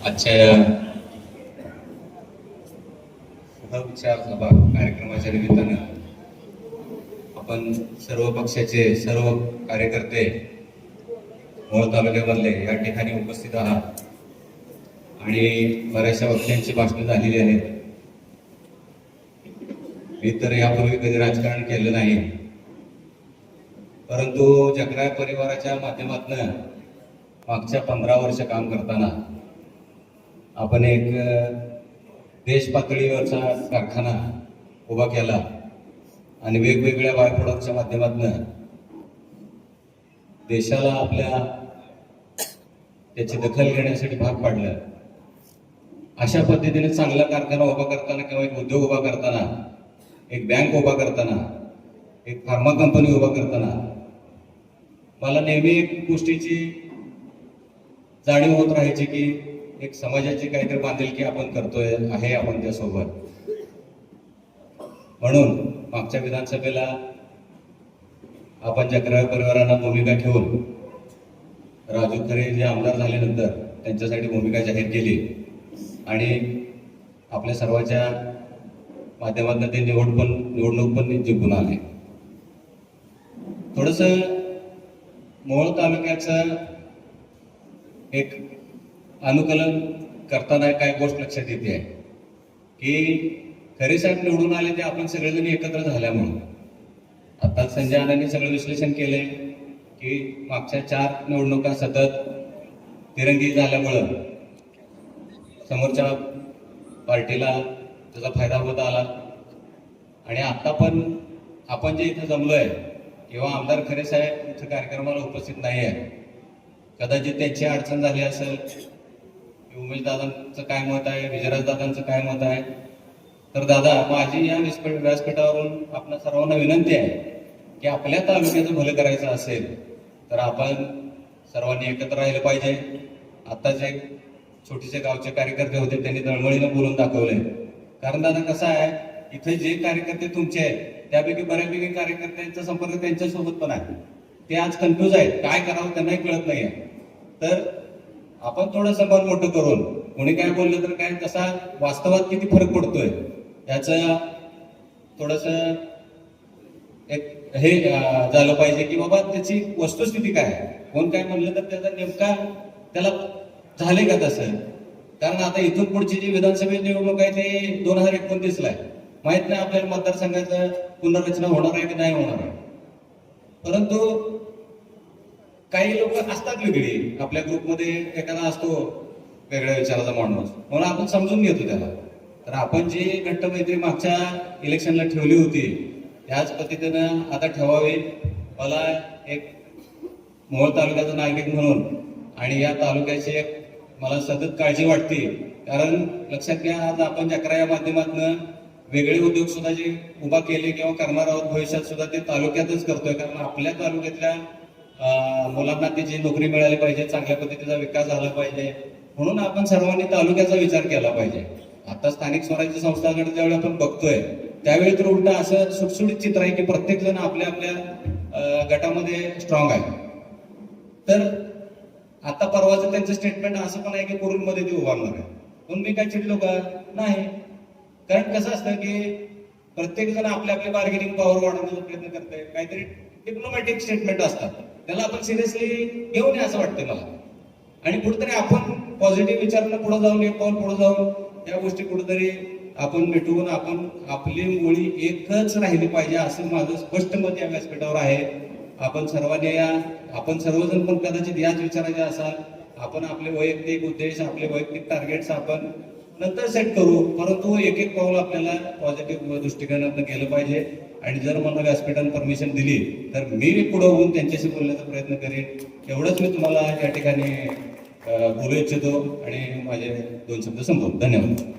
आजच्या सहविचार सभा कार्यक्रमाच्या निमित्तानं आपण सर्व पक्षाचे सर्व कार्यकर्ते मोहोळ तालुक्यामधले या ठिकाणी उपस्थित आहात आणि बऱ्याचशा वक्त्यांची भाषणे झालेली आहेत. मी तर यापूर्वी कधी राजकारण केलं नाही, परंतु जगराय परिवाराच्या माध्यमातून मागच्या 15 वर्ष काम करताना आपण एक देश पातळीवरचा कारखाना उभा केला आणि वेगवेगळ्या बाय प्रोडक्टच्या माध्यमातून देशाला आपल्या त्याची दखल घेण्यासाठी भाग पाडलं. अशा पद्धतीने चांगला कारखाना उभा करताना किंवा एक उद्योग उभा करताना, एक बँक उभा करताना, एक फार्मा कंपनी उभा करताना मला नेहमी एक गोष्टीची जाणीव होत राहायची की एक समाजाची काहीतरी बांधिलकी आपण करतोय आहे आपण त्यासोबत. म्हणून मागच्या विधानसभेला आपण जगराय परिवारांना भूमिका ठेवून राजू खरे जे आमदार झाल्यानंतर त्यांच्यासाठी भूमिका जाहीर केली आणि आपल्या सर्वांच्या माध्यमातून ते निवडणूक पण जिंकून आले. थोडस मोहोळ तालुक्याचं एक अनुकलन करताना काय गोष्ट लक्षात येते आहे की खरे साहेब निवडून आले ते आपण सगळेजण एकत्र झाल्यामुळे. आता संजय अण्णांनी सगळं विश्लेषण केले की मागच्या 4 निवडणुका सतत तिरंगी झाल्यामुळं समोरच्या पार्टीला त्याचा फायदा होत आला आणि आता पण आपण जे इथं जमलोय किंवा आमदार खरे साहेब इथं कार्यक्रमाला उपस्थित नाही आहे, कदाचित त्यांची अडचण झाली असेल की उमेश दादांचं काय मत आहे, विजयराज दादांचं काय मत आहे. तर दादा, माझी या व्यासपीठावरून आपल्या सर्वांना विनंती आहे की आपल्या तालुक्याचं भलं करायचं असेल तर आपण सर्वांनी एकत्र राहिलं पाहिजे. आत्ताच एक छोटीसे गावचे कार्यकर्ते होते, त्यांनी तळमळीनं बोलून दाखवले. कारण दादा कसं आहे, इथे जे कार्यकर्ते तुमचे आहेत त्यापैकी बऱ्यापैकी कार्यकर्त्यांचा संपर्क त्यांच्यासोबत पण आहे. ते आज कन्फ्यूज आहेत, काय करावं त्यांनाही कळत नाही आहे. तर आपण थोडंसं मन मोठं करून कोणी काय बोललं तर काय, तसा वास्तवात किती फरक पडतोय याचं थोडस एक हे झालं पाहिजे की बाबा त्याची वस्तुस्थिती काय आहे. कोण काय म्हणलं तर त्याचा नेमका त्याला झाले का तसं. कारण आता इथून पुढची जी विधानसभेची निवडणूक आहे ते 2029ला आहे. माहित नाही आपल्याला मतदारसंघाचं पुनर्रचना होणार आहे की नाही होणार आहे. परंतु काही लोक असतात वेगळी, आपल्या ग्रुपमध्ये एखादा असतो वेगळ्या विचाराचा माणूस, म्हणून आपण समजून घेतो त्याला. तर आपण जी घट्ट मैत्री मागच्या इलेक्शनला ठेवली होती त्याच पद्धतीनं आता ठेवावी. मला एक मोहोळ तालुक्याचा नागरिक म्हणून आणि या तालुक्याची मला सतत काळजी वाटते. कारण लक्षात घ्या, आज आपण जगराय या माध्यमातून वेगळे उद्योग सुद्धा जे उभा केले किंवा करणार आहोत भविष्यात सुद्धा ते तालुक्यातच करतोय. कारण आपल्या तालुक्यातल्या मुलांना त्याची नोकरी मिळाली पाहिजे, चांगल्या पद्धतीचा विकास झाला पाहिजे. म्हणून आपण सर्वांनी तालुक्याचा विचार केला पाहिजे. आता स्थानिक स्वराज्य संस्थांकडे ज्यावेळी आपण बघतोय त्यावेळी तर उलट असं सुटसुटीत चित्र आहे की प्रत्येक जण आपल्या आपल्या गटामध्ये स्ट्रॉंग आहे. तर आता परवाचं त्यांचं स्टेटमेंट असं पण आहे की कुरुलमध्ये ते उभारणार आहे. पण मी काय चिडलो का नाही. कारण कसं असतं की प्रत्येक जण आपल्या आपल्या बार्गेनिंग पॉवर वाढवण्याचा प्रयत्न करतोय. काहीतरी डिप्लोमॅटिक स्टेटमेंट असतात, त्याला आपण सिरियसली घेऊ नये असं वाटतं मला. आणि कुठेतरी आपण पॉझिटिव्ह विचारानं पुढे जाऊन, एक पाऊल पुढे जाऊन या गोष्टी कुठेतरी आपण मिटवून आपण आपली मुळी एकच राहिली पाहिजे असं माझं स्पष्ट मत या व्यासपीठावर आहे. आपण सर्वांनी आपण सर्वजण पण कदाचित याच विचाराचे असाल. आपण आपले वैयक्तिक उद्देश, आपले वैयक्तिक टार्गेट्स आपण नंतर सेट करू, परंतु एक एक पाऊल आपल्याला पॉझिटिव्ह दृष्टिकोनातून केलं पाहिजे. आणि जर मला व्यासपीठाने परमिशन दिली तर मी पुढे होऊन त्यांच्याशी बोलण्याचा प्रयत्न करेन. एवढंच मी तुम्हाला या ठिकाणी बोलू इच्छितो आणि माझे 2 शब्द संपवतो. धन्यवाद.